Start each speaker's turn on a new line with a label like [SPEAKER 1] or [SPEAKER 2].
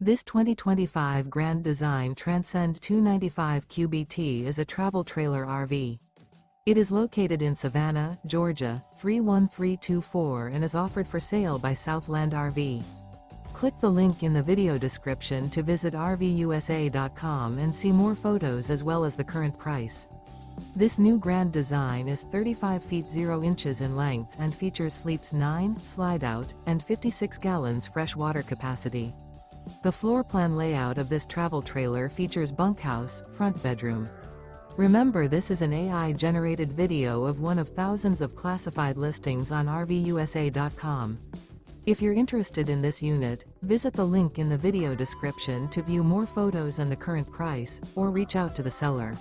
[SPEAKER 1] This 2025 Grand Design Transcend 295 QBT is a travel trailer RV. It is located in Savannah, Georgia, 31324 and is offered for sale by Southland RV. Click the link in the video description to visit RVUSA.com and see more photos as well as the current price. This new Grand Design is 35 feet 0 inches in length and features sleeps 9, Slideout, and 56 gallons fresh water capacity. The floor plan layout of this travel trailer features bunkhouse, front bedroom. Remember, this is an AI-generated video of one of thousands of classified listings on RVUSA.com. If you're interested in this unit, visit the link in the video description to view more photos and the current price, or reach out to the seller.